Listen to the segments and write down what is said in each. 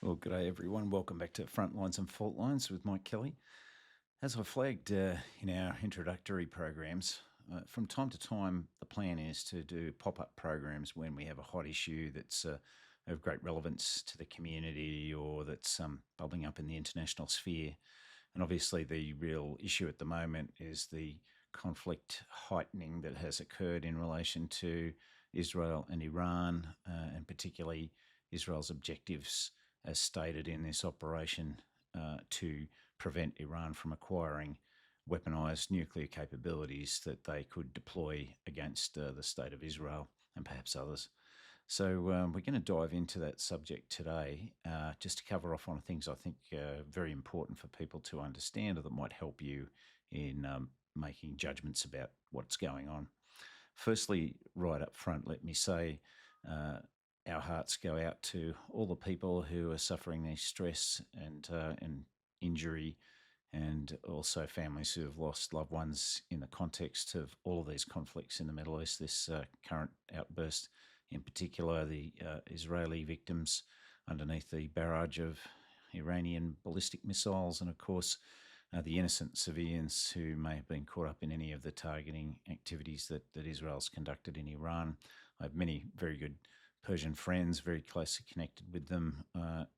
Well, good day, everyone. Welcome back to Frontlines and Faultlines with Mike Kelly. As I flagged in our introductory programs, from time to time, the plan is to do pop-up programs when we have a hot issue that's of great relevance to the community or that's bubbling up in the international sphere. And obviously, the real issue at the moment is the conflict heightening that has occurred in relation to Israel and Iran, and particularly Israel's objectives as stated in this operation to prevent Iran from acquiring weaponized nuclear capabilities that they could deploy against the state of Israel and perhaps others. So we're going to dive into that subject today, just to cover off on things I think very important for people to understand or that might help you in making judgments about what's going on. Firstly, right up front, let me say our hearts go out to all the people who are suffering the stress and injury, and also families who have lost loved ones in the context of all of these conflicts in the Middle East. This current outburst, in particular, the Israeli victims underneath the barrage of Iranian ballistic missiles, and of course, the innocent civilians who may have been caught up in any of the targeting activities that Israel's conducted in Iran. I have many very good Persian friends, very closely connected with them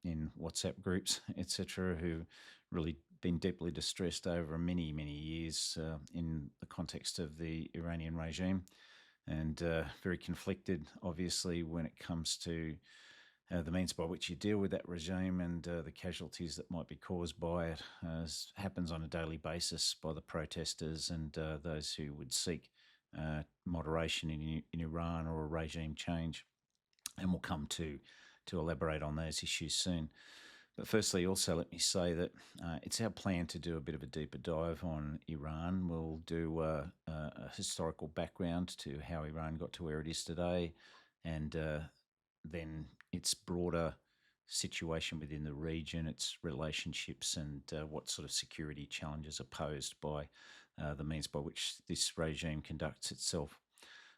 in WhatsApp groups, etc., who really been deeply distressed over many, many years in the context of the Iranian regime, and very conflicted, obviously, when it comes to the means by which you deal with that regime and the casualties that might be caused by it, as happens on a daily basis by the protesters and those who would seek moderation in Iran or a regime change. And we'll come to elaborate on those issues soon. But firstly, also let me say that it's our plan to do a bit of a deeper dive on Iran. We'll do a historical background to how Iran got to where it is today, and then its broader situation within the region, its relationships, and what sort of security challenges are posed by the means by which this regime conducts itself.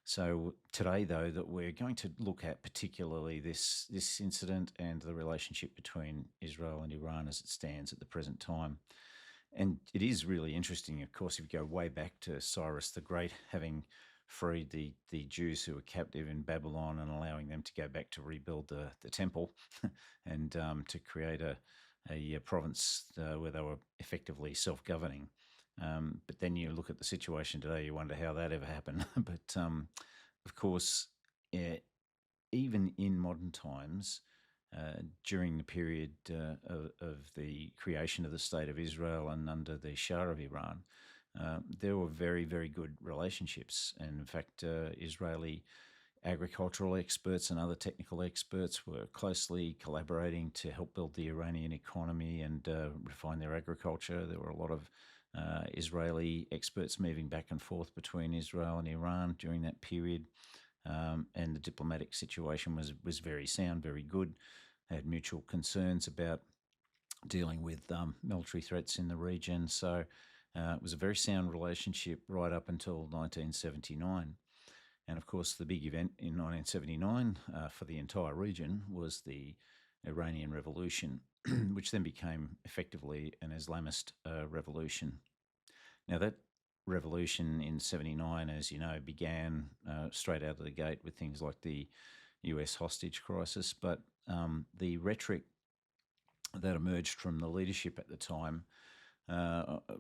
So today, though, that we're going to look at particularly this incident and the relationship between Israel and Iran as it stands at the present time. And it is really interesting, of course, if you go way back to Cyrus the Great, having freed the Jews who were captive in Babylon and allowing them to go back to rebuild the temple and to create a province where they were effectively self-governing. But then you look at the situation today, you wonder how that ever happened. But of course, even in modern times, during the period of the creation of the State of Israel and under the Shah of Iran, there were very, very good relationships. And in fact, Israeli agricultural experts and other technical experts were closely collaborating to help build the Iranian economy and refine their agriculture. There were a lot of Israeli experts moving back and forth between Israel and Iran during that period, and the diplomatic situation was very sound, very good. They had mutual concerns about dealing with military threats in the region, so it was a very sound relationship right up until 1979. And of course, the big event in 1979 for the entire region was the Iranian Revolution, which then became effectively an Islamist revolution. Now, that revolution in 79, as you know, began straight out of the gate with things like the US hostage crisis, but the rhetoric that emerged from the leadership at the time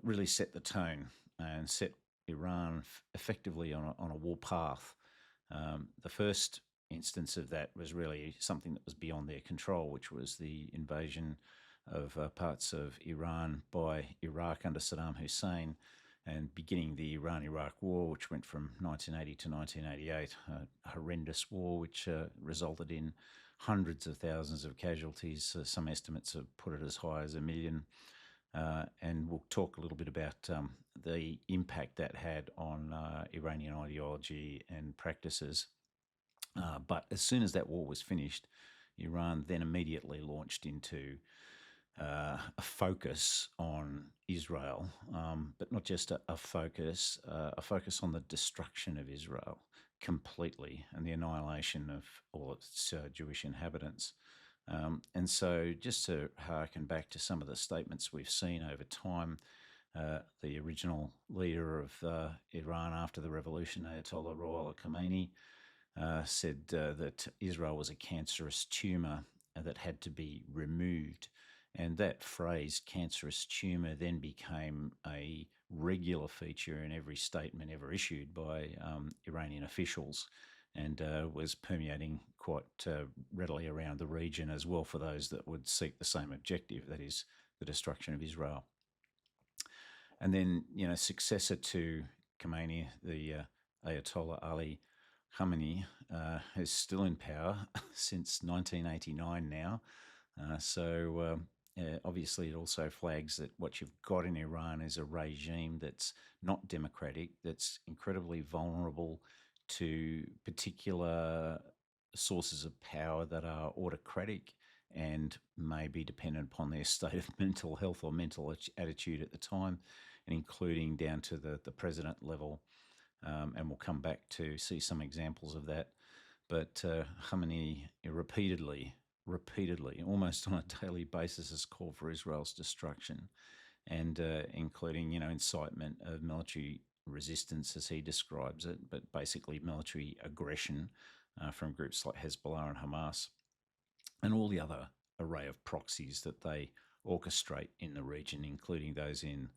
really set the tone and set Iran effectively on a war path. The first instance of that was really something that was beyond their control, which was the invasion of parts of Iran by Iraq under Saddam Hussein, and beginning the Iran-Iraq War, which went from 1980 to 1988, a horrendous war which resulted in hundreds of thousands of casualties. Some estimates have put it as high as 1 million. And we'll talk a little bit about the impact that had on Iranian ideology and practices. But as soon as that war was finished, Iran then immediately launched into a focus on Israel, but not just a focus on the destruction of Israel completely and the annihilation of all its Jewish inhabitants. And so, just to harken back to some of the statements we've seen over time, the original leader of Iran after the revolution, Ayatollah Ruhollah Khomeini, said that Israel was a cancerous tumour that had to be removed. And that phrase, cancerous tumour, then became a regular feature in every statement ever issued by Iranian officials, and was permeating quite readily around the region as well for those that would seek the same objective, that is, the destruction of Israel. And then, successor to Khomeini, the Ayatollah Ali Khamenei, is still in power since 1989 now. Obviously, it also flags that what you've got in Iran is a regime that's not democratic, that's incredibly vulnerable to particular sources of power that are autocratic and may be dependent upon their state of mental health or mental attitude at the time, and including down to the president level. And we'll come back to see some examples of that. But Khamenei repeatedly, almost on a daily basis, has called for Israel's destruction, and including, incitement of military resistance, as he describes it, but basically military aggression from groups like Hezbollah and Hamas, and all the other array of proxies that they orchestrate in the region, including those in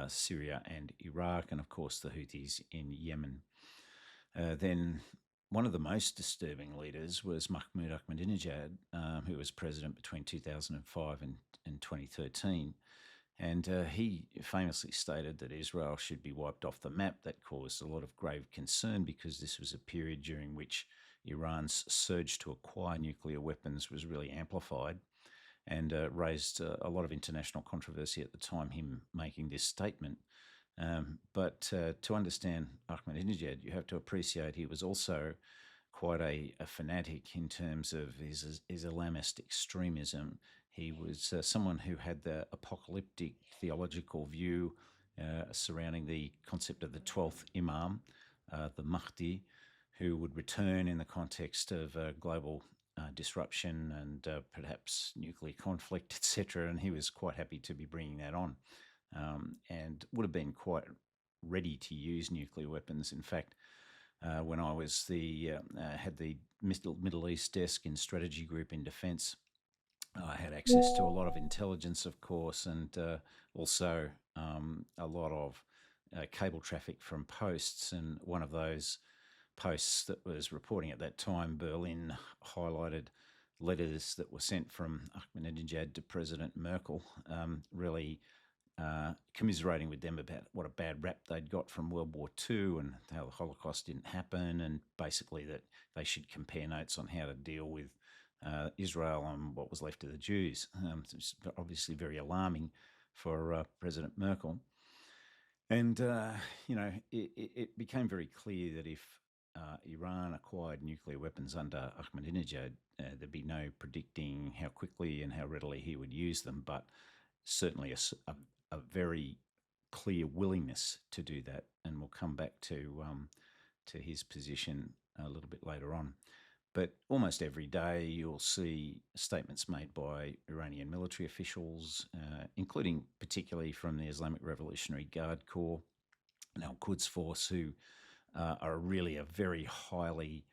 Syria and Iraq, and of course the Houthis in Yemen. Then one of the most disturbing leaders was Mahmoud Ahmadinejad, who was president between 2005 and 2013. And he famously stated that Israel should be wiped off the map. That caused a lot of grave concern because this was a period during which Iran's surge to acquire nuclear weapons was really amplified, and raised a lot of international controversy at the time, him making this statement. But to understand Ahmadinejad, you have to appreciate he was also quite a fanatic in terms of his Islamist extremism. He was someone who had the apocalyptic theological view surrounding the concept of the 12th Imam, the Mahdi, who would return in the context of global disruption and perhaps nuclear conflict, etc. And he was quite happy to be bringing that on, and would have been quite ready to use nuclear weapons. In fact, when I was had the Middle East desk in Strategy Group in Defence, I had access to a lot of intelligence, of course, and also a lot of cable traffic from posts. And one of those posts that was reporting at that time, Berlin, highlighted letters that were sent from Ahmadinejad to President Merkel, really commiserating with them about what a bad rap they'd got from World War II and how the Holocaust didn't happen, and basically that they should compare notes on how to deal with Israel and what was left of the Jews. It's obviously very alarming for President Merkel. And, it became very clear that if Iran acquired nuclear weapons under Ahmadinejad, there'd be no predicting how quickly and how readily he would use them, but certainly a very clear willingness to do that. And we'll come back to his position a little bit later on. But almost every day you'll see statements made by Iranian military officials, including particularly from the Islamic Revolutionary Guard Corps and Al-Quds Force, who are really a very highly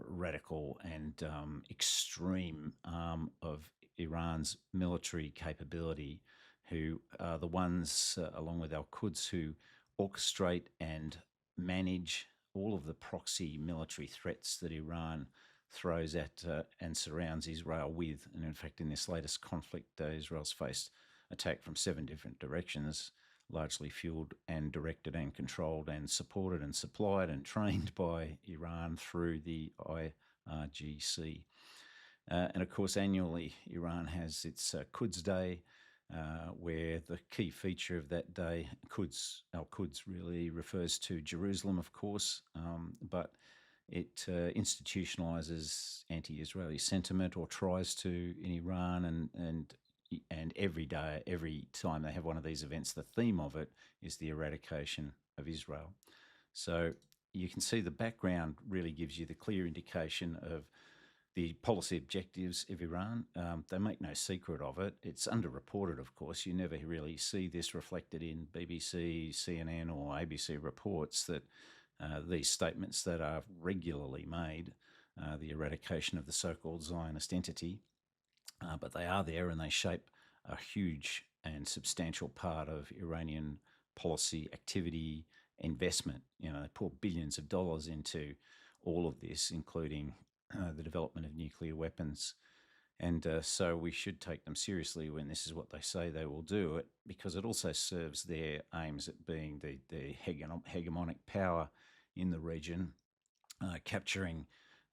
radical and extreme arm of Iran's military capability, who are the ones, along with Al-Quds, who orchestrate and manage all of the proxy military threats that Iran throws at and surrounds Israel with. And in fact, in this latest conflict, Israel's faced attack from 7 different directions, largely fueled and directed and controlled and supported and supplied and trained by Iran through the IRGC. And of course, annually, Iran has its Quds Day, where the key feature of that day, Al-Quds really refers to Jerusalem, of course, but it institutionalizes anti-Israeli sentiment, or tries to, in Iran, and every day, every time they have one of these events, the theme of it is the eradication of Israel. So you can see the background really gives you the clear indication of The policy objectives of Iran, they make no secret of it. It's underreported, of course. You never really see this reflected in BBC, CNN, or ABC reports that these statements that are regularly made, the eradication of the so-called Zionist entity, but they are there and they shape a huge and substantial part of Iranian policy activity, investment. They pour billions of dollars into all of this, including the development of nuclear weapons. And so we should take them seriously when this is what they say they will do, it because it also serves their aims at being the hegemonic power in the region, capturing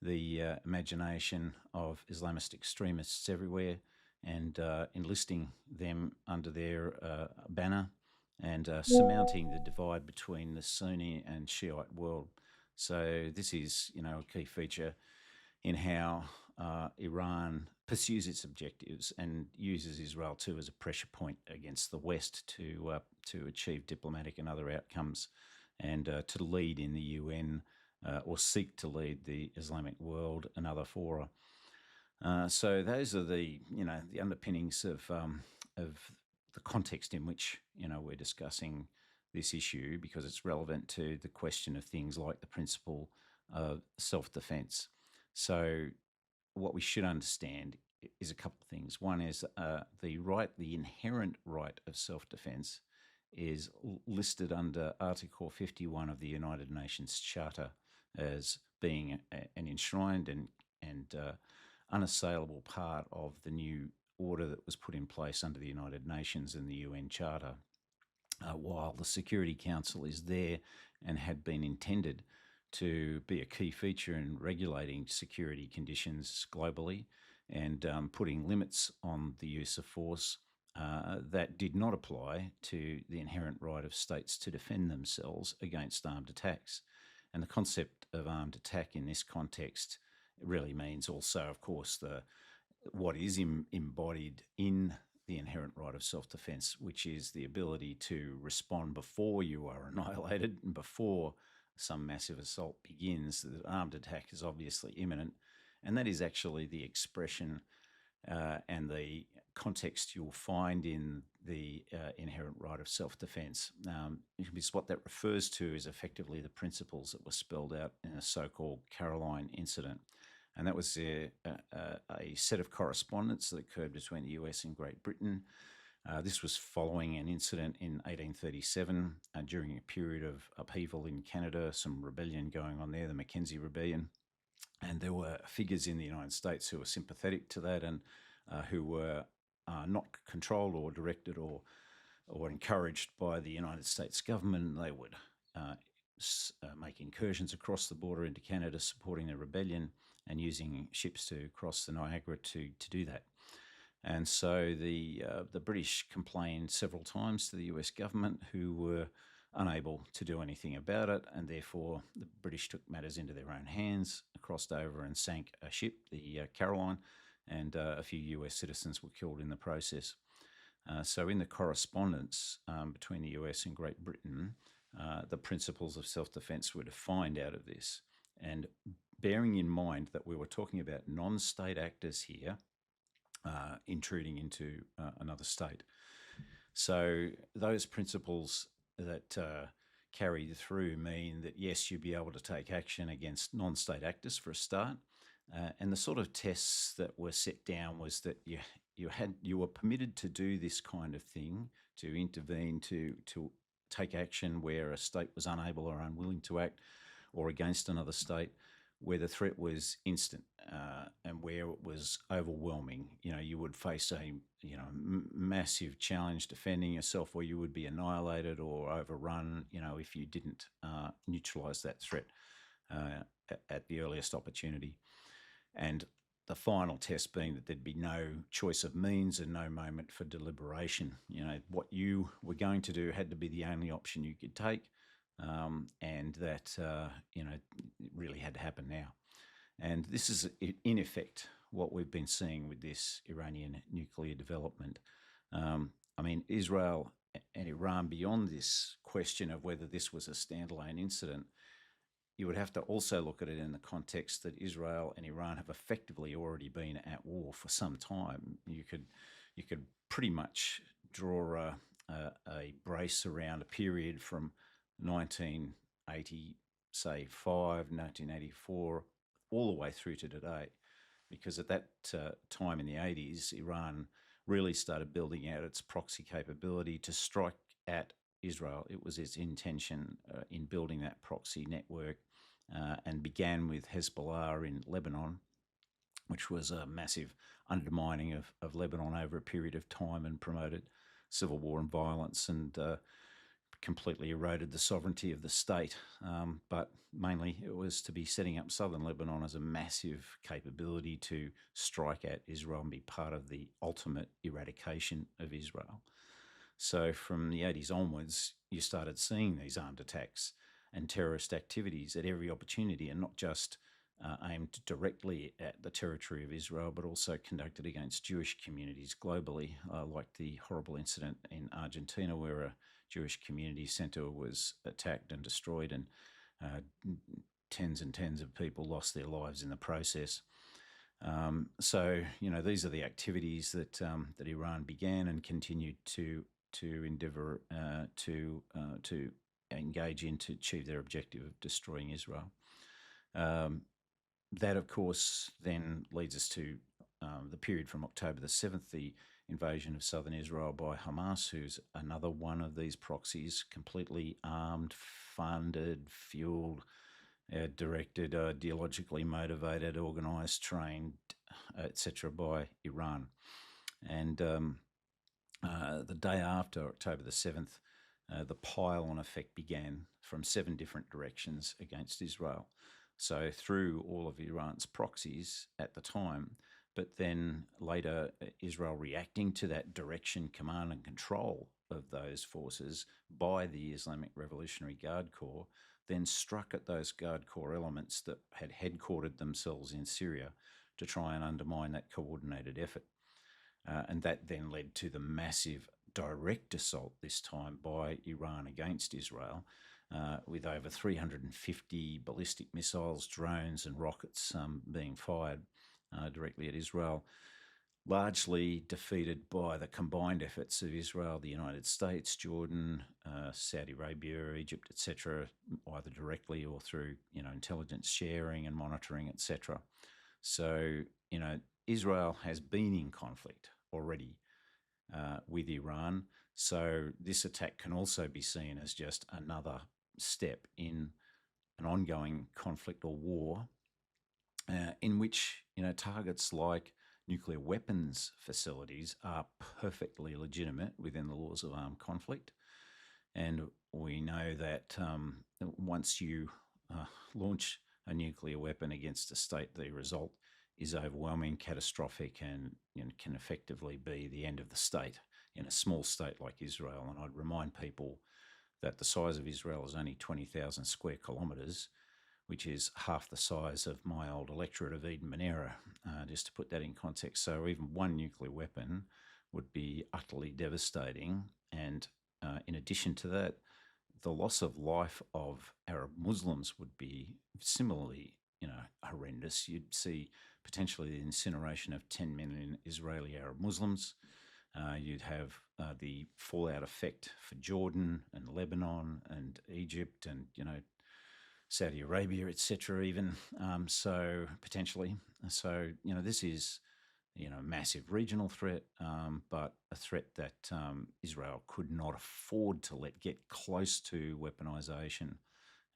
the imagination of Islamist extremists everywhere and enlisting them under their banner and surmounting the divide between the Sunni and Shiite world. So this is, a key feature in how Iran pursues its objectives and uses Israel too as a pressure point against the West to achieve diplomatic and other outcomes, and to lead in the UN or seek to lead the Islamic world and other fora. So those are the underpinnings of the context in which we're discussing this issue, because it's relevant to the question of things like the principle of self-defense. So what we should understand is a couple of things. One is the inherent right of self-defense is listed under Article 51 of the United Nations Charter as being an enshrined and unassailable part of the new order that was put in place under the United Nations and the UN Charter. While the Security Council is there and had been intended to be a key feature in regulating security conditions globally and putting limits on the use of force, that did not apply to the inherent right of states to defend themselves against armed attacks. And the concept of armed attack in this context really means also, of course, what is embodied in the inherent right of self-defense, which is the ability to respond before you are annihilated and before some massive assault begins. The armed attack is obviously imminent, and that is actually the expression and the context you'll find in the inherent right of self-defense. Because what that refers to is effectively the principles that were spelled out in a so-called Caroline incident. And that was a set of correspondence that occurred between the US and Great Britain. This was following an incident in 1837 during a period of upheaval in Canada, some rebellion going on there, the Mackenzie Rebellion. And there were figures in the United States who were sympathetic to that and who were not controlled or directed or encouraged by the United States government. They would make incursions across the border into Canada, supporting the rebellion and using ships to cross the Niagara to do that. And so the British complained several times to the US government, who were unable to do anything about it, and therefore the British took matters into their own hands, crossed over and sank a ship, the Caroline, and a few US citizens were killed in the process. So in the correspondence between the US and Great Britain, the principles of self-defense were defined out of this. And bearing in mind that we were talking about non-state actors here intruding into another state. So those principles that carry through mean that, yes, you'd be able to take action against non-state actors for a start. And the sort of tests that were set down was that you were permitted to do this kind of thing, to intervene, to take action where a state was unable or unwilling to act, or against another state, where the threat was instant and where it was overwhelming. You would face a massive challenge defending yourself, or you would be annihilated or overrun, if you didn't neutralise that threat at the earliest opportunity. And the final test being that there'd be no choice of means and no moment for deliberation. What you were going to do had to be the only option you could take. And that, it really had to happen now. And this is, in effect, what we've been seeing with this Iranian nuclear development. Israel and Iran, beyond this question of whether this was a standalone incident, you would have to also look at it in the context that Israel and Iran have effectively already been at war for some time. You could pretty much draw a brace around a period from 1980, say 1984, all the way through to today, because at that time in the 80s, Iran really started building out its proxy capability to strike at Israel. It was its intention in building that proxy network, and began with Hezbollah in Lebanon, which was a massive undermining of Lebanon over a period of time and promoted civil war and violence, and completely eroded the sovereignty of the state. But mainly it was to be setting up southern Lebanon as a massive capability to strike at Israel and be part of the ultimate eradication of Israel. So from the 80s onwards, you started seeing these armed attacks and terrorist activities at every opportunity, and not just aimed directly at the territory of Israel, but also conducted against Jewish communities globally, like the horrible incident in Argentina where a Jewish community centre was attacked and destroyed, and tens and tens of people lost their lives in the process. So, these are the activities that Iran began and continued to endeavour to engage in to achieve their objective of destroying Israel. That, of course, then leads us to the period from October the 7th, the invasion of southern Israel by Hamas, who's another one of these proxies, completely armed, funded, fueled, directed, ideologically motivated, organised, trained, etc. by Iran. And the day after October the 7th, the pile-on effect began from 7 different directions against Israel. So through all of Iran's proxies at the time, but then later Israel reacting to that direction, command and control of those forces by the Islamic Revolutionary Guard Corps, then struck at those Guard Corps elements that had headquartered themselves in Syria to try and undermine that coordinated effort. And that then led to the massive direct assault, this time by Iran against Israel, with over 350 ballistic missiles, drones and rockets being fired directly at Israel, largely defeated by the combined efforts of Israel, the United States, Jordan, Saudi Arabia, Egypt, etc., either directly or through intelligence sharing and monitoring, etc. So Israel has been in conflict already with Iran. So this attack can also be seen as just another step in an ongoing conflict or war, in which targets like nuclear weapons facilities are perfectly legitimate within the laws of armed conflict. And we know that once you launch a nuclear weapon against a state, the result is overwhelming, catastrophic, and can effectively be the end of the state in a small state like Israel. And I'd remind people that the size of Israel is only 20,000 square kilometres, which is half the size of my old electorate of Eden Monera, just to put that in context. So even one nuclear weapon would be utterly devastating. And in addition to that, the loss of life of Arab Muslims would be similarly, horrendous. You'd see potentially the incineration of 10 million Israeli Arab Muslims. You'd have the fallout effect for Jordan and Lebanon and Egypt and, Saudi Arabia, etc. even. So potentially. So, this is, a massive regional threat, but a threat that Israel could not afford to let get close to weaponisation.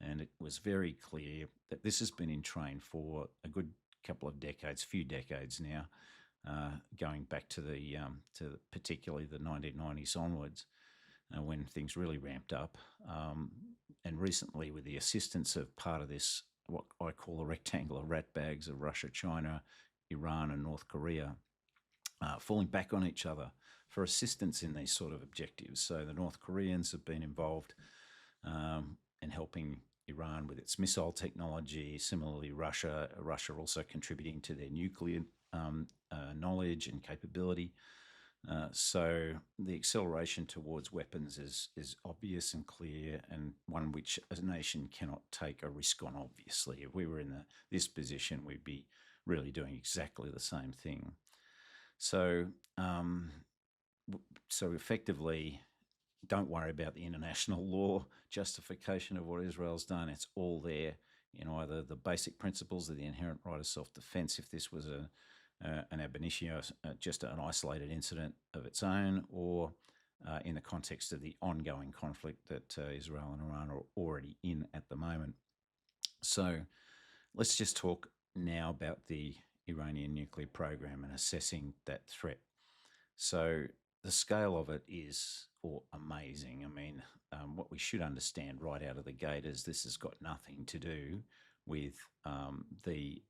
And it was very clear that this has been in train for a good couple of decades, few decades now, going back to particularly the 1990s onwards, when things really ramped up. And recently, with the assistance of part of this, what I call the rectangular rat bags of Russia, China, Iran and North Korea, falling back on each other for assistance in these sort of objectives. So the North Koreans have been involved in helping Iran with its missile technology. Similarly, Russia also contributing to their nuclear knowledge and capability. So the acceleration towards weapons is obvious and clear, and one which a nation cannot take a risk on. Obviously, if we were in this position, we'd be really doing exactly the same thing. So, so effectively, don't worry about the international law justification of what Israel's done. It's all there in either the basic principles of the inherent right of self-defense, if this was an ab initio, just an isolated incident of its own, or in the context of the ongoing conflict that Israel and Iran are already in at the moment. So let's just talk now about the Iranian nuclear program and assessing that threat. So the scale of it is amazing. I mean, what we should understand right out of the gate is this has got nothing to do with the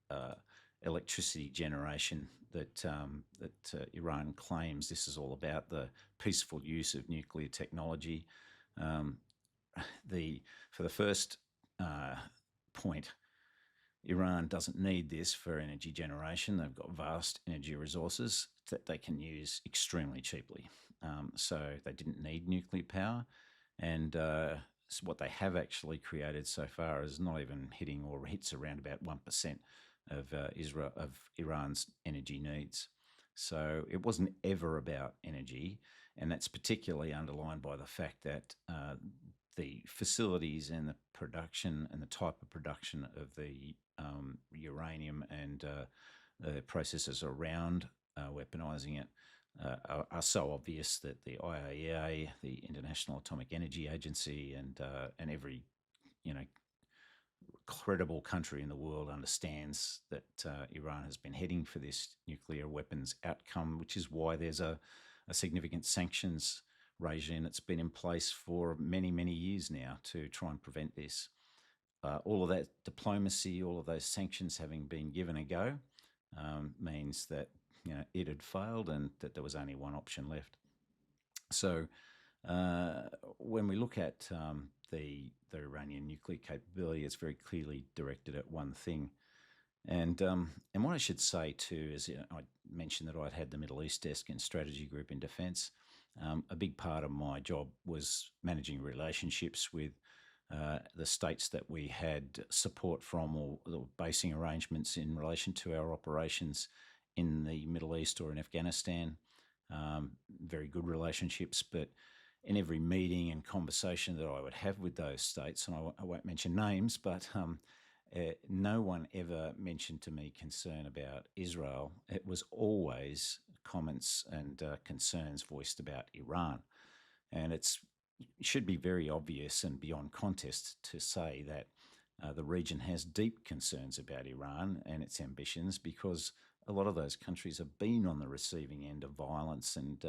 electricity generation that Iran claims. This is all about the peaceful use of nuclear technology. Um, for the first point, Iran doesn't need this for energy generation. They've got vast energy resources that they can use extremely cheaply. So they didn't need nuclear power. And so what they have actually created so far is not even hitting or hits around about 1% of Iran's energy needs. So it wasn't ever about energy. And that's particularly underlined by the fact that the facilities and the production and the type of production of the uranium and the processes around weaponizing it are so obvious that the IAEA, the International Atomic Energy Agency, and every credible country in the world understands that Iran has been heading for this nuclear weapons outcome, which is why there's a significant sanctions regime that's been in place for many, many years now to try and prevent this. All of that diplomacy, all of those sanctions having been given a go, means that it had failed and that there was only one option left. So when we look at the Iranian nuclear capability, it's very clearly directed at one thing. And what I should say too is, I mentioned that I'd had the Middle East desk and strategy group in defence. A big part of my job was managing relationships with the states that we had support from, or basing arrangements in relation to our operations in the Middle East or in Afghanistan. Very good relationships, but in every meeting and conversation that I would have with those states, and I won't mention names, but no one ever mentioned to me concern about Israel. It was always comments and concerns voiced about Iran. And it should be very obvious and beyond contest to say that the region has deep concerns about Iran and its ambitions, because a lot of those countries have been on the receiving end of violence and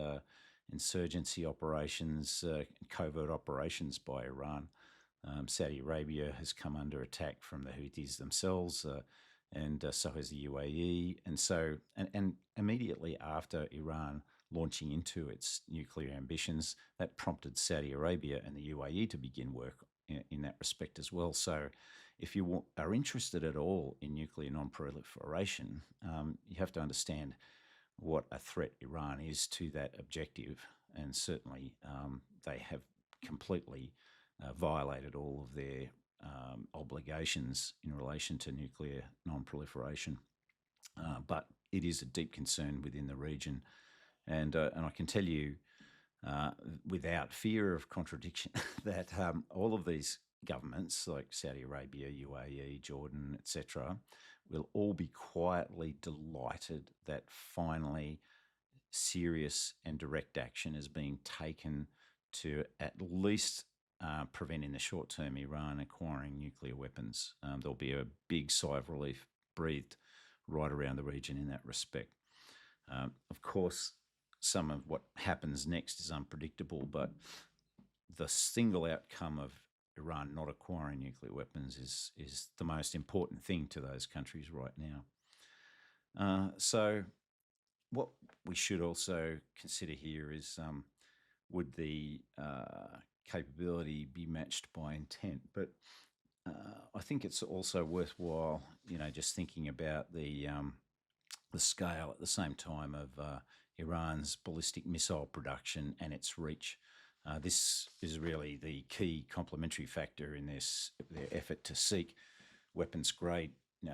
insurgency operations, covert operations by Iran. Saudi Arabia has come under attack from the Houthis themselves, and so has the UAE. And so, and immediately after Iran launching into its nuclear ambitions, that prompted Saudi Arabia and the UAE to begin work in that respect as well. So if you are interested at all in nuclear non-proliferation, you have to understand what a threat Iran is to that objective. And certainly they have completely violated all of their obligations in relation to nuclear non-proliferation. But it is a deep concern within the region. And I can tell you without fear of contradiction that all of these governments like Saudi Arabia, UAE, Jordan, etc., will all be quietly delighted that finally serious and direct action is being taken to at least prevent in the short term Iran acquiring nuclear weapons. There'll be a big sigh of relief breathed right around the region in that respect. Of course, some of what happens next is unpredictable, but the single outcome of Iran not acquiring nuclear weapons is the most important thing to those countries right now. So what we should also consider here is would the capability be matched by intent? But I think it's also worthwhile, just thinking about the scale at the same time of Iran's ballistic missile production and its reach. This is really the key complementary factor in their effort to seek weapons-grade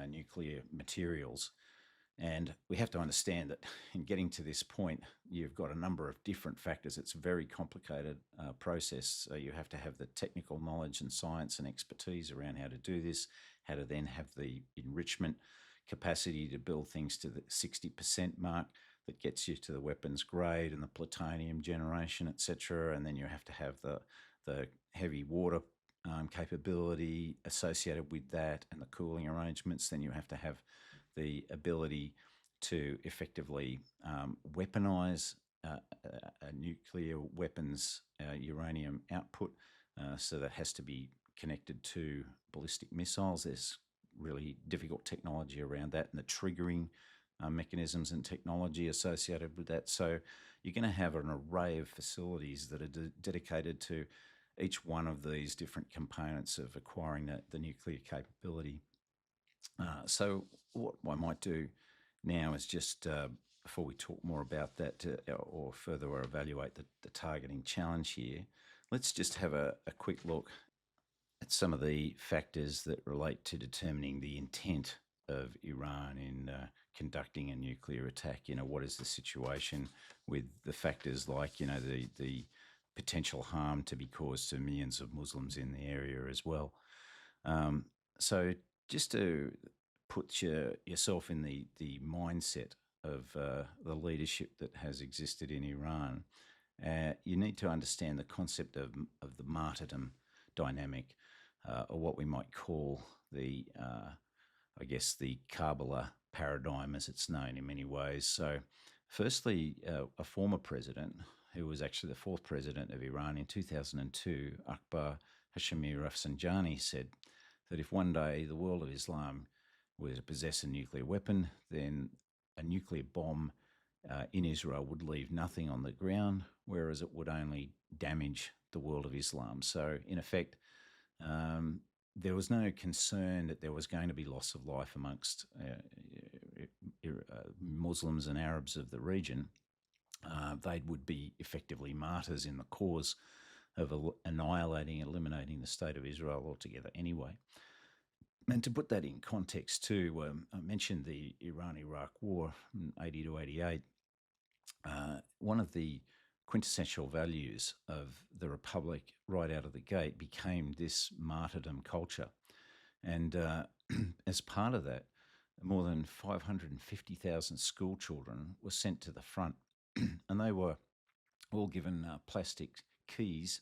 nuclear materials. And we have to understand that in getting to this point, you've got a number of different factors. It's a very complicated process. You have to have the technical knowledge and science and expertise around how to do this, how to then have the enrichment capacity to build things to the 60% mark that gets you to the weapons grade and the plutonium generation, etc. And then you have to have the heavy water capability associated with that and the cooling arrangements. Then you have to have the ability to effectively weaponize a nuclear weapons uranium output. So that has to be connected to ballistic missiles. There's really difficult technology around that and the triggering mechanisms and technology associated with that. So you're going to have an array of facilities that are dedicated to each one of these different components of acquiring the nuclear capability. So what I might do now is just, before we talk more about that or further evaluate the targeting challenge here, let's just have a quick look at some of the factors that relate to determining the intent of Iran in conducting a nuclear attack. What is the situation with the factors like, the potential harm to be caused to millions of Muslims in the area as well. So just to put yourself in the mindset of the leadership that has existed in Iran, you need to understand the concept of the martyrdom dynamic, or what we might call the Kabbalah paradigm, as it's known in many ways. So firstly, a former president, who was actually the fourth president of Iran in 2002, Akbar Hashemi Rafsanjani, said that if one day the world of Islam were to possess a nuclear weapon, then a nuclear bomb in Israel would leave nothing on the ground, whereas it would only damage the world of Islam. So in effect, there was no concern that there was going to be loss of life amongst Muslims and Arabs of the region. They would be effectively martyrs in the cause of eliminating the state of Israel altogether anyway. And to put that in context too, I mentioned the Iran-Iraq War from 80 to 88. One of the quintessential values of the Republic right out of the gate became this martyrdom culture. And as part of that, more than 550,000 school children were sent to the front, and they were all given plastic keys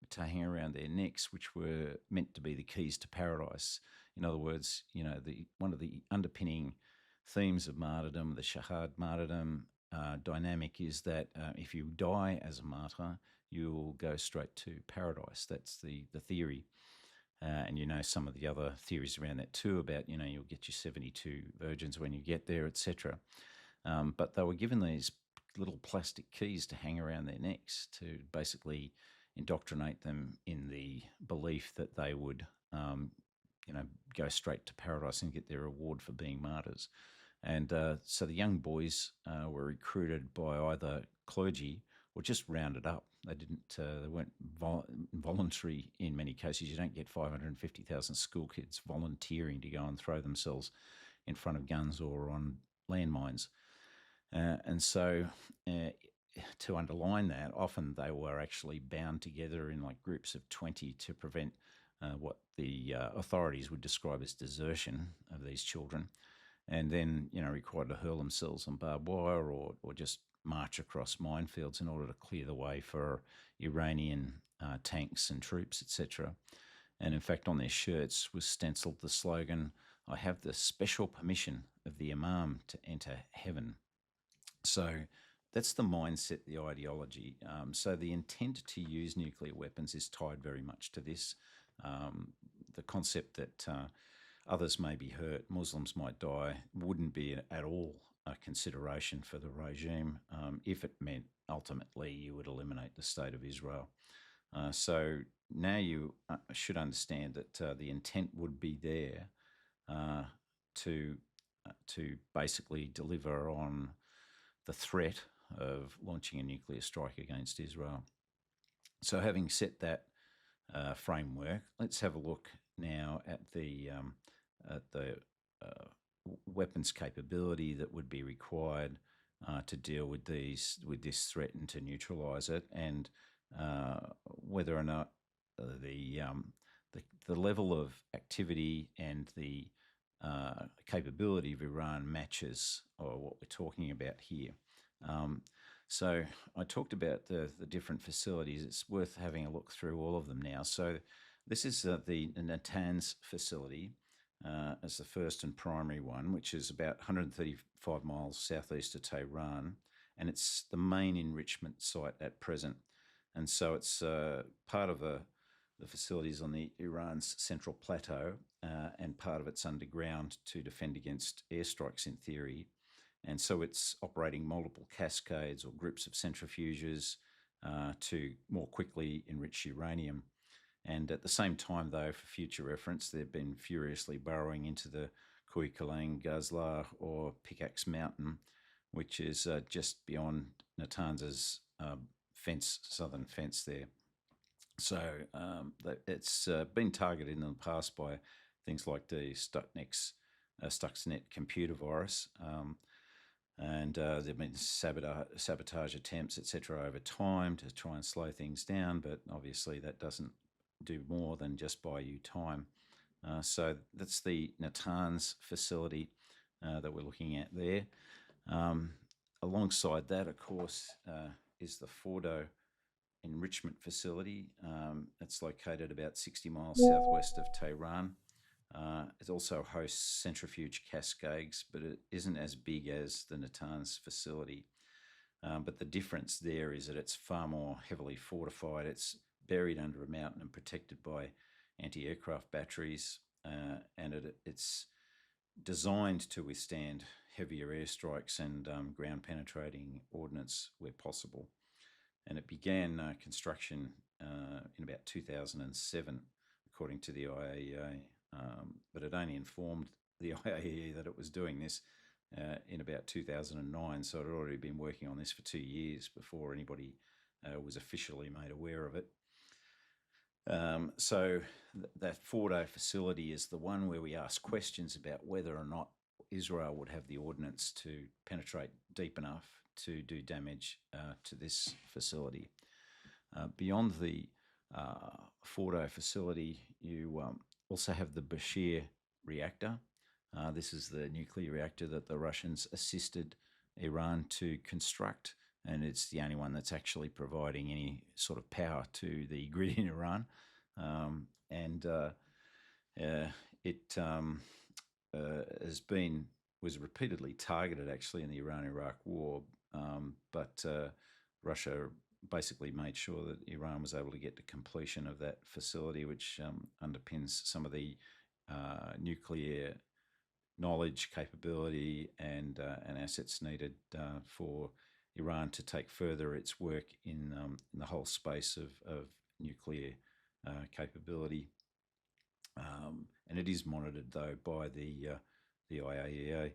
to hang around their necks, which were meant to be the keys to paradise. In other words, one of the underpinning themes of martyrdom, the Shahad martyrdom dynamic, is that if you die as a martyr, you'll go straight to paradise. That's the theory. And some of the other theories around that too, about, you'll get your 72 virgins when you get there, etc. But they were given these little plastic keys to hang around their necks to basically indoctrinate them in the belief that they would, go straight to paradise and get their reward for being martyrs. And so the young boys were recruited by either clergy or just rounded up. They weren't voluntary in many cases. You don't get 550,000 school kids volunteering to go and throw themselves in front of guns or on landmines. And so to underline that, often they were actually bound together in like groups of 20 to prevent what the authorities would describe as desertion of these children, and then required to hurl themselves on barbed wire or just march across minefields in order to clear the way for Iranian tanks and troops, etc. And in fact, on their shirts was stenciled the slogan, "I have the special permission of the Imam to enter heaven." So that's the mindset, the ideology. So the intent to use nuclear weapons is tied very much to this. The concept that others may be hurt, Muslims might die, wouldn't be at all a consideration for the regime if it meant ultimately you would eliminate the state of Israel. So now you should understand that the intent would be there to basically deliver on the threat of launching a nuclear strike against Israel. So having set that framework, let's have a look now at the weapons capability that would be required to deal with this threat and to neutralise it, and whether or not the level of activity and the capability of Iran matches or what we're talking about here. So I talked about the different facilities. It's worth having a look through all of them now. So this is the Natanz facility as the first and primary one, which is about 135 miles southeast of Tehran, and it's the main enrichment site at present. And so it's part of the facilities on the Iran's central plateau, and part of it's underground to defend against airstrikes in theory. And so it's operating multiple cascades or groups of centrifuges to more quickly enrich uranium. And at the same time, though, for future reference, they've been furiously burrowing into the Kuikalang Gazla or Pickaxe Mountain, which is just beyond Natanz's southern fence there. So it's been targeted in the past by things like the Stuxnet computer virus, and there have been sabotage attempts, etc., over time to try and slow things down, but obviously that doesn't do more than just buy you time. So that's the Natanz facility that we're looking at there. Alongside that, of course, is the Fordo enrichment facility. It's located about 60 miles southwest of Tehran. It also hosts centrifuge cascades, but it isn't as big as the Natanz facility. But the difference there is that it's far more heavily fortified. It's buried under a mountain and protected by anti-aircraft batteries, and it's designed to withstand heavier airstrikes and ground-penetrating ordnance where possible. And it began construction in about 2007, according to the IAEA, but it only informed the IAEA that it was doing this in about 2009, so it had already been working on this for 2 years before anybody was officially made aware of it. So that Fordo facility is the one where we ask questions about whether or not Israel would have the ordnance to penetrate deep enough to do damage to this facility. Beyond the Fordo facility, you also have the Bushehr reactor. This is the nuclear reactor that the Russians assisted Iran to construct, and it's the only one that's actually providing any sort of power to the grid in Iran. It was repeatedly targeted actually in the Iran-Iraq war, but Russia basically made sure that Iran was able to get to completion of that facility, which underpins some of the nuclear knowledge, capability, and assets needed for Iran to take further its work in the whole space of nuclear capability. And it is monitored, though, by the IAEA.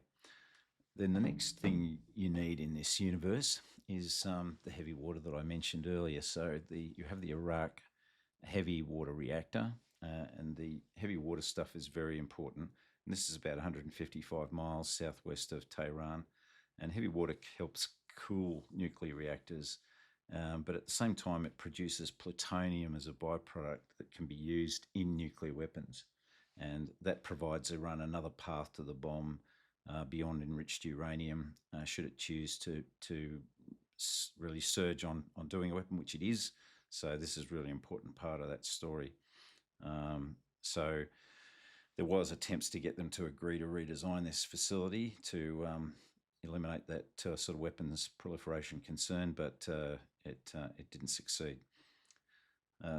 Then the next thing you need in this universe is the heavy water that I mentioned earlier. So you have the Arak heavy water reactor, and the heavy water stuff is very important. And this is about 155 miles southwest of Tehran, and heavy water helps cool nuclear reactors, but at the same time it produces plutonium as a byproduct that can be used in nuclear weapons, and that provides Iran another path to the bomb beyond enriched uranium, should it choose to really surge on doing a weapon, which it is. So this is a really important part of that story. So there was attempts to get them to agree to redesign this facility to eliminate that sort of weapons proliferation concern, but it didn't succeed.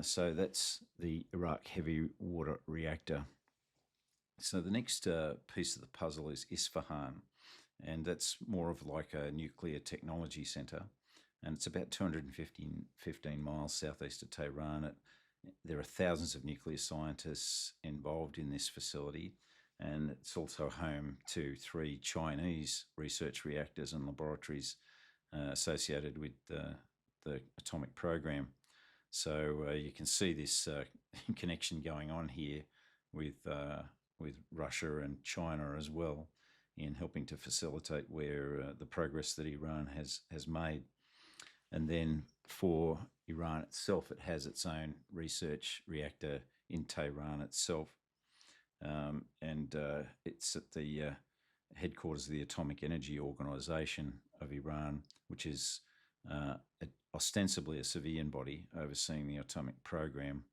So that's the Arak heavy water reactor. So the next piece of the puzzle is Isfahan, and that's more of like a nuclear technology centre, and it's about 215 miles southeast of Tehran. There are thousands of nuclear scientists involved in this facility, and it's also home to 3 Chinese research reactors and laboratories associated with the atomic program. So you can see this connection going on here with Russia and China as well in helping to facilitate where the progress that Iran has made. And then for Iran itself, it has its own research reactor in Tehran itself. And it's at the headquarters of the Atomic Energy Organization of Iran, which is ostensibly a civilian body overseeing the atomic program.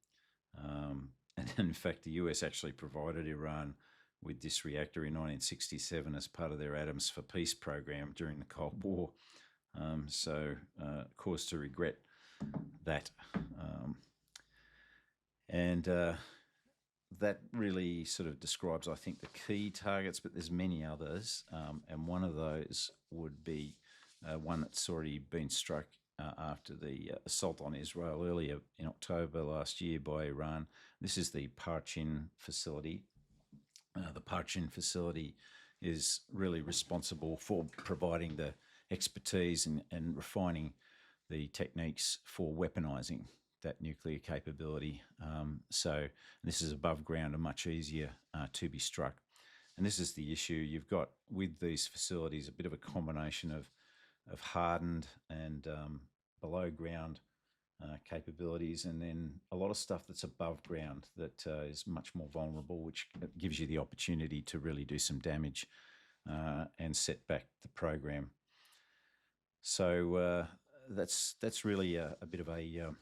And in fact, the US actually provided Iran with this reactor in 1967 as part of their Atoms for Peace program during the Cold War. So, cause to regret that. And that really sort of describes, I think, the key targets, but there's many others. And one of those would be one that's already been struck after the assault on Israel earlier in October last year by Iran. This is the Parchin facility. The Parchin facility is really responsible for providing the expertise and refining the techniques for weaponizing that nuclear capability. So this is above ground and much easier to be struck. And this is the issue. You've got with these facilities a bit of a combination of hardened and below ground capabilities, and then a lot of stuff that's above ground that is much more vulnerable, which gives you the opportunity to really do some damage and set back the program. So that's really a bit of a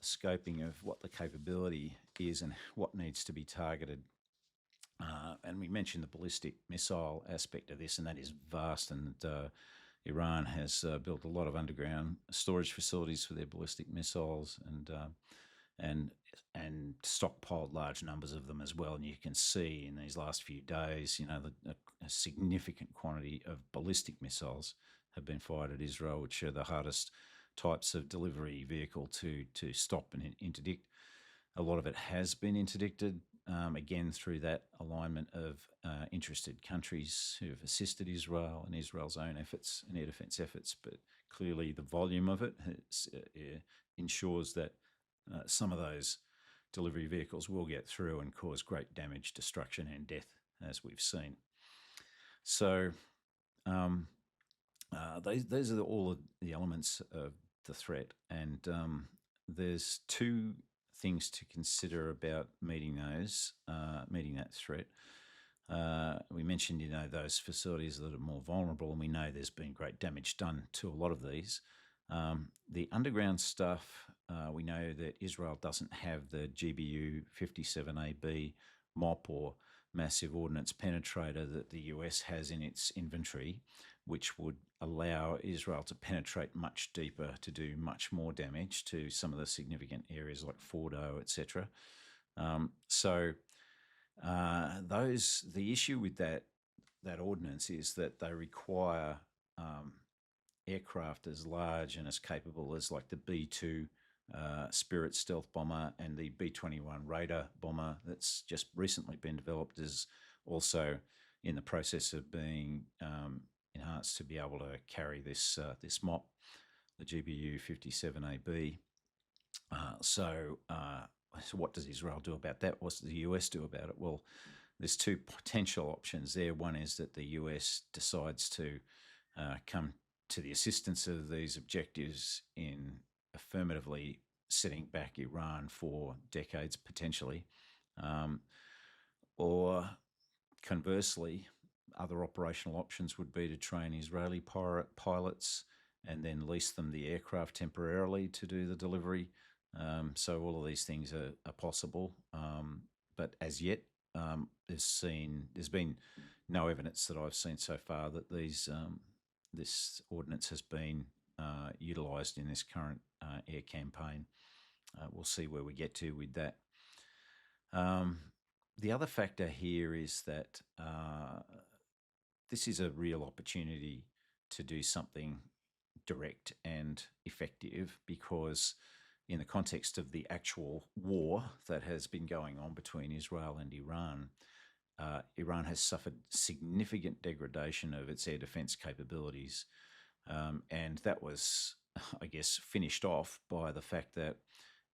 scoping of what the capability is and what needs to be targeted. And we mentioned the ballistic missile aspect of this, and that is vast. And Iran has built a lot of underground storage facilities for their ballistic missiles, and stockpiled large numbers of them as well. And you can see in these last few days, a significant quantity of ballistic missiles have been fired at Israel, which are the hardest types of delivery vehicle to stop and interdict. A lot of it has been interdicted, again, through that alignment of interested countries who have assisted Israel and Israel's own efforts and air defence efforts. But clearly the volume of it ensures that some of those delivery vehicles will get through and cause great damage, destruction and death, as we've seen. So those are all of the elements of the threat, and there's two things to consider about meeting that threat. We mentioned, those facilities that are more vulnerable, and we know there's been great damage done to a lot of these. The underground stuff, we know that Israel doesn't have the GBU 57AB MOP or massive ordnance penetrator that the US has in its inventory, which would allow Israel to penetrate much deeper, to do much more damage to some of the significant areas like Fordo, etc. The issue with that ordnance is that they require aircraft as large and as capable as like the B-2 Spirit stealth bomber, and the B-21 Raider bomber that's just recently been developed is also in the process of being enhanced to be able to carry this MOP, the GBU 57AB. So what does Israel do about that? What does the US do about it? Well, there's two potential options there. One is that the US decides to come to the assistance of these objectives in affirmatively setting back Iran for decades, potentially. Or conversely, other operational options would be to train Israeli pilots and then lease them the aircraft temporarily to do the delivery. So all of these things are possible. But as yet, there's been no evidence that I've seen so far that this ordnance has been utilised in this current air campaign. We'll see where we get to with that. The other factor here is that this is a real opportunity to do something direct and effective, because in the context of the actual war that has been going on between Israel and Iran, Iran has suffered significant degradation of its air defence capabilities. And that was, I guess, finished off by the fact that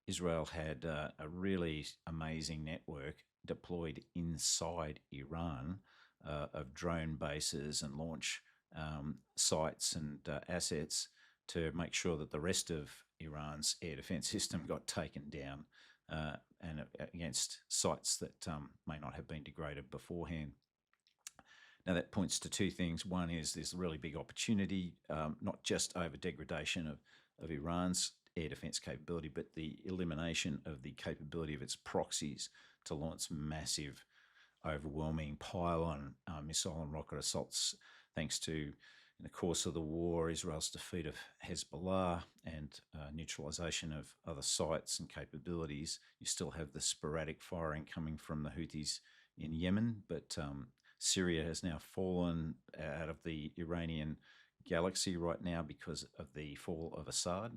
Israel had a really amazing network deployed inside Iran of drone bases and launch sites and assets to make sure that the rest of Iran's air defense system got taken down and against sites that may not have been degraded beforehand. Now, that points to two things. One is there's a really big opportunity, not just over degradation of Iran's air defense capability, but the elimination of the capability of its proxies to launch massive, overwhelming pile-on missile and rocket assaults, thanks to, in the course of the war, Israel's defeat of Hezbollah and neutralization of other sites and capabilities. You still have the sporadic firing coming from the Houthis in Yemen, but Syria has now fallen out of the Iranian galaxy right now because of the fall of Assad,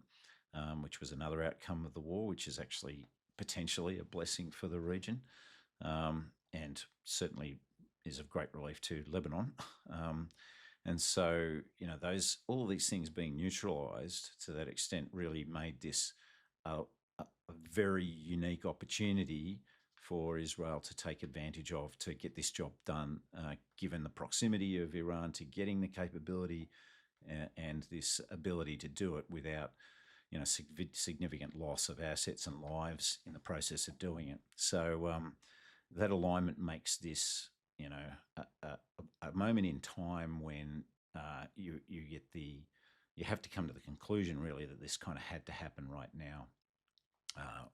which was another outcome of the war, which is actually potentially a blessing for the region, and certainly is of great relief to Lebanon. And so, all of these things being neutralised to that extent really made this a very unique opportunity for Israel to take advantage of to get this job done, given the proximity of Iran to getting the capability and this ability to do it without, significant loss of assets and lives in the process of doing it. So that alignment makes this, a moment in time when you have to come to the conclusion really that this kind of had to happen right now.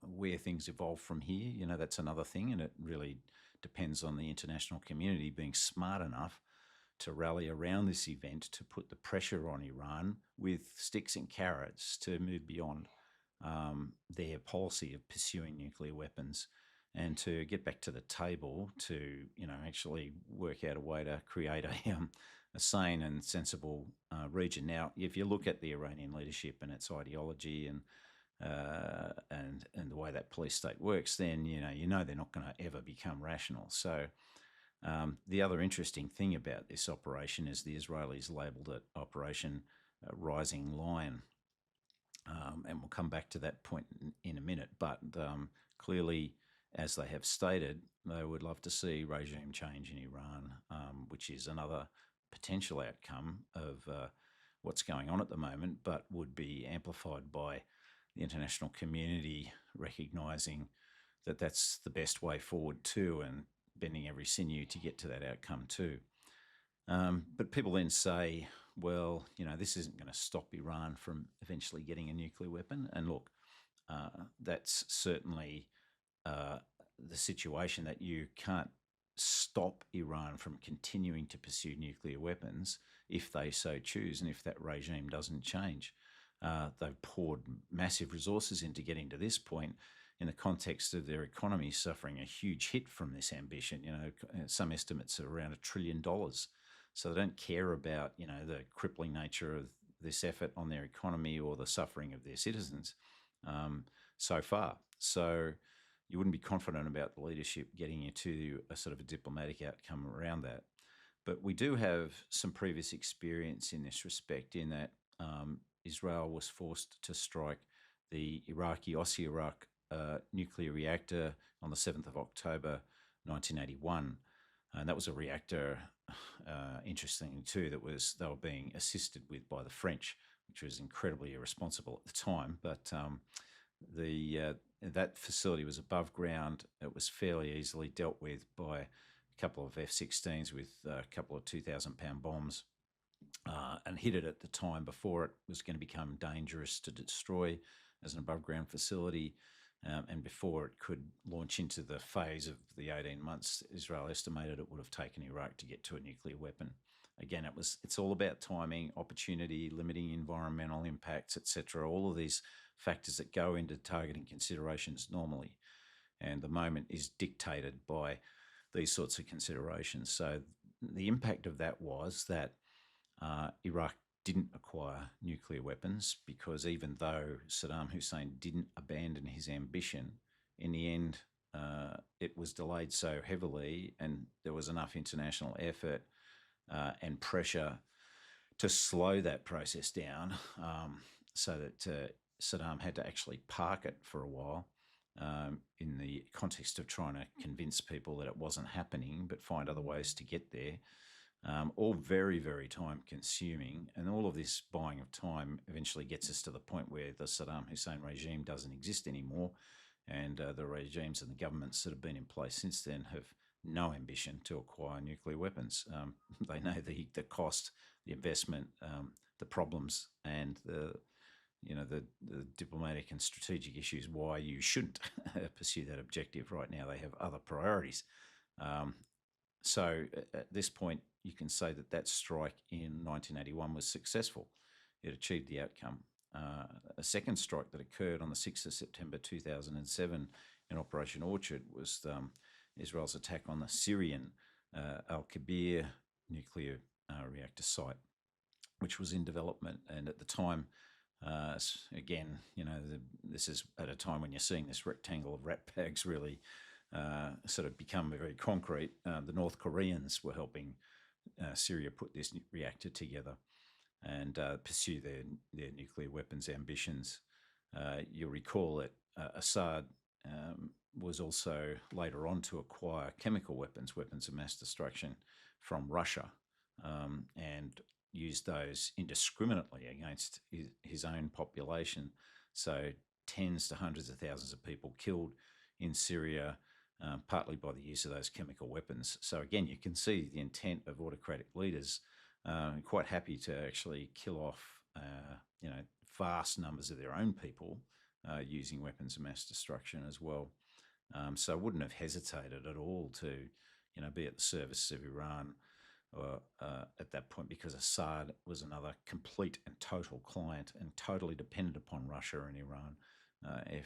Where things evolve from here, that's another thing, and it really depends on the international community being smart enough to rally around this event to put the pressure on Iran with sticks and carrots to move beyond their policy of pursuing nuclear weapons and to get back to the table to, actually work out a way to create a sane and sensible region. Now, if you look at the Iranian leadership and its ideology and the way that police state works, then they're not going to ever become rational. So the other interesting thing about this operation is the Israelis labelled it Operation Rising Lion, and we'll come back to that point in a minute. But clearly, as they have stated, they would love to see regime change in Iran, which is another potential outcome of what's going on at the moment, but would be amplified by the international community recognising that that's the best way forward too, and bending every sinew to get to that outcome too. But people then say, well, this isn't going to stop Iran from eventually getting a nuclear weapon. And look, that's certainly the situation, that you can't stop Iran from continuing to pursue nuclear weapons if they so choose and if that regime doesn't change. They've poured massive resources into getting to this point in the context of their economy suffering a huge hit from this ambition. Some estimates are around $1 trillion. So they don't care about, the crippling nature of this effort on their economy or the suffering of their citizens so far. So you wouldn't be confident about the leadership getting you to a sort of a diplomatic outcome around that. But we do have some previous experience in this respect, in that Israel was forced to strike the Iraqi Iraq nuclear reactor on the 7th of October 1981. And that was a reactor, interestingly too, they were being assisted with by the French, which was incredibly irresponsible at the time. But that facility was above ground. It was fairly easily dealt with by a couple of F-16s with a couple of 2,000-pound bombs, and hit it at the time before it was going to become dangerous to destroy as an above-ground facility, and before it could launch into the phase of the 18 months Israel estimated it would have taken Iraq to get to a nuclear weapon. Again, it's all about timing, opportunity, limiting environmental impacts, etc. All of these factors that go into targeting considerations normally. And the moment is dictated by these sorts of considerations. So the impact of that was that Iraq didn't acquire nuclear weapons, because even though Saddam Hussein didn't abandon his ambition, in the end, it was delayed so heavily, and there was enough international effort and pressure to slow that process down, so that Saddam had to actually park it for a while, in the context of trying to convince people that it wasn't happening, but find other ways to get there. All very, very time consuming. And all of this buying of time eventually gets us to the point where the Saddam Hussein regime doesn't exist anymore. And the regimes and the governments that have been in place since then have no ambition to acquire nuclear weapons. They know the cost, the investment, the problems, and the diplomatic and strategic issues why you shouldn't pursue that objective right now. They have other priorities. So at this point, you can say that that strike in 1981 was successful. It achieved the outcome. A second strike that occurred on the 6th of September 2007 in Operation Orchard was Israel's attack on the Syrian Al Kabir nuclear reactor site, which was in development. And at the time, again, this is at a time when you're seeing this rectangle of rat bags really sort of become very concrete. The North Koreans were helping Syria put this reactor together and pursue their nuclear weapons ambitions. You'll recall that Assad was also later on to acquire chemical weapons, weapons of mass destruction, from Russia, and use those indiscriminately against his own population. So tens to hundreds of thousands of people killed in Syria, partly by the use of those chemical weapons. So again, you can see the intent of autocratic leaders, quite happy to actually kill off, vast numbers of their own people using weapons of mass destruction as well. So I wouldn't have hesitated at all to, be at the service of Iran at that point, because Assad was another complete and total client and totally dependent upon Russia and Iran. If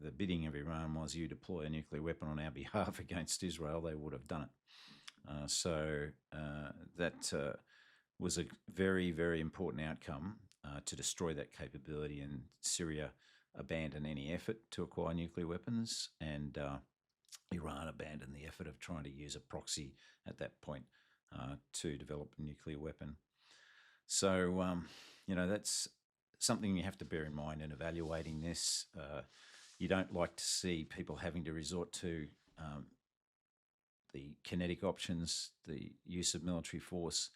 the bidding of Iran was you deploy a nuclear weapon on our behalf against Israel, they would have done it. So that was a very, very important outcome to destroy that capability, and Syria abandoned any effort to acquire nuclear weapons, and Iran abandoned the effort of trying to use a proxy at that point to develop a nuclear weapon. So, that's something you have to bear in mind in evaluating this. You don't like to see people having to resort to the kinetic options, the use of military force.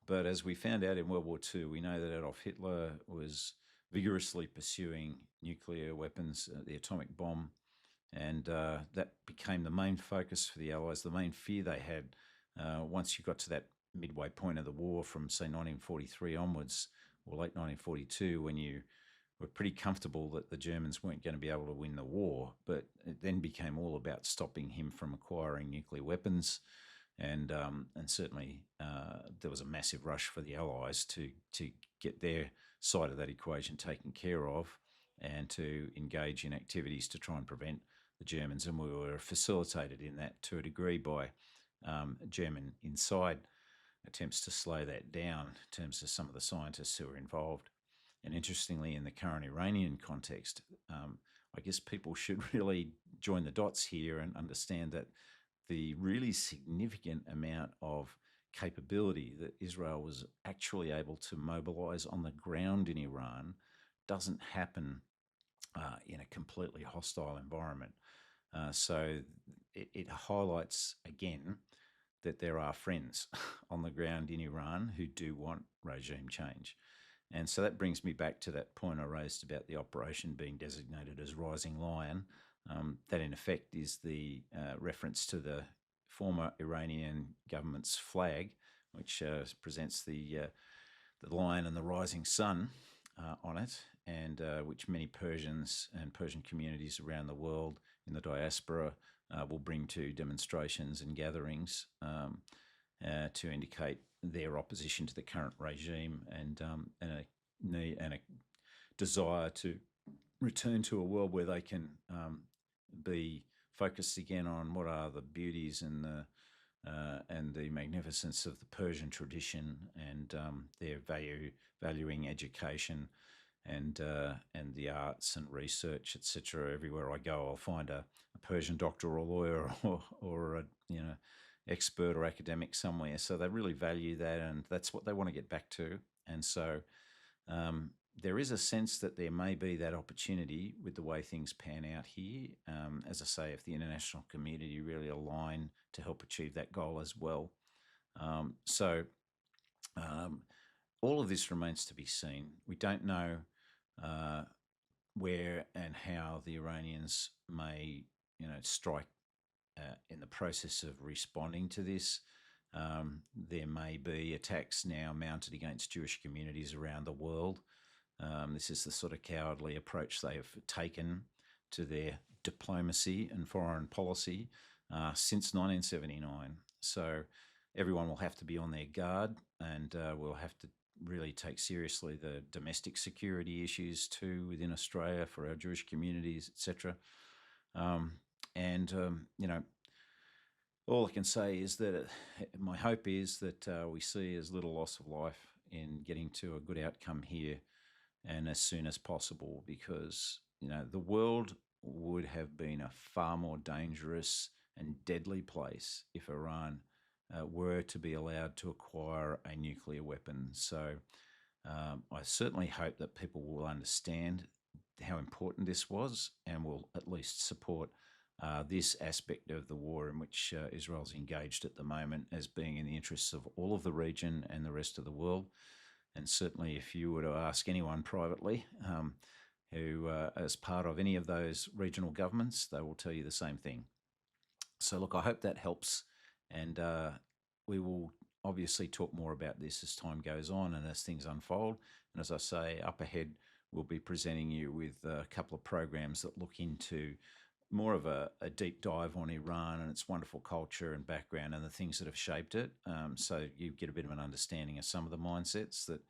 But as we found out in World War II, we know that Adolf Hitler was vigorously pursuing nuclear weapons, the atomic bomb, and that became the main focus for the Allies, the main fear they had once you got to that midway point of the war from, say, 1943 onwards, or late 1942, when you were pretty comfortable that the Germans weren't going to be able to win the war. But it then became all about stopping him from acquiring nuclear weapons. And certainly there was a massive rush for the Allies to get their side of that equation taken care of, and to engage in activities to try and prevent the Germans. And we were facilitated in that to a degree by German inside attempts to slow that down in terms of some of the scientists who were involved. And interestingly, in the current Iranian context, I guess people should really join the dots here and understand that the really significant amount of capability that Israel was actually able to mobilize on the ground in Iran doesn't happen in a completely hostile environment. So it highlights again that there are friends on the ground in Iran who do want regime change. And so that brings me back to that point I raised about the operation being designated as Rising Lion. That in effect is the reference to the former Iranian government's flag, which presents the lion and the rising sun on it, and which many Persians and Persian communities around the world in the diaspora will bring to demonstrations and gatherings to indicate their opposition to the current regime, and a desire to return to a world where they can be focused again on what are the beauties and the magnificence of the Persian tradition, and their valuing education and the arts and research, etc. Everywhere I go, I'll find a Persian doctor or lawyer or expert or academic somewhere. So they really value that, and that's what they want to get back to. And so there is a sense that there may be that opportunity with the way things pan out here. As I say, if the international community really align to help achieve that goal as well. So all of this remains to be seen. We don't know where and how the Iranians may, strike in the process of responding to this. There may be attacks now mounted against Jewish communities around the world. This is the sort of cowardly approach they have taken to their diplomacy and foreign policy since 1979. So everyone will have to be on their guard, and we'll have to really take seriously the domestic security issues too within Australia for our Jewish communities, etc. All I can say is that my hope is that we see as little loss of life in getting to a good outcome here, and as soon as possible, because the world would have been a far more dangerous and deadly place if Iran were to be allowed to acquire a nuclear weapon. So I certainly hope that people will understand how important this was and will at least support this aspect of the war in which Israel's engaged at the moment as being in the interests of all of the region and the rest of the world. And certainly if you were to ask anyone privately who is part of any of those regional governments, they will tell you the same thing. So look, I hope that helps, and we will obviously talk more about this as time goes on and as things unfold. And as I say, up ahead, we'll be presenting you with a couple of programs that look into more of a deep dive on Iran and its wonderful culture and background and the things that have shaped it. So you get a bit of an understanding of some of the mindsets that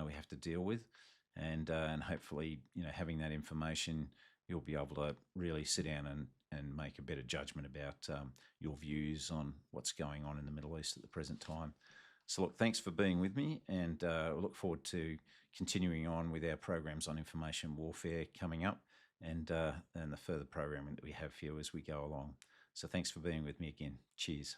we have to deal with. And hopefully, having that information, you'll be able to really sit down and make a better judgment about your views on what's going on in the Middle East at the present time. So look, thanks for being with me, and I look forward to continuing on with our programs on information warfare coming up, and the further programming that we have for you as we go along. So thanks for being with me again. Cheers.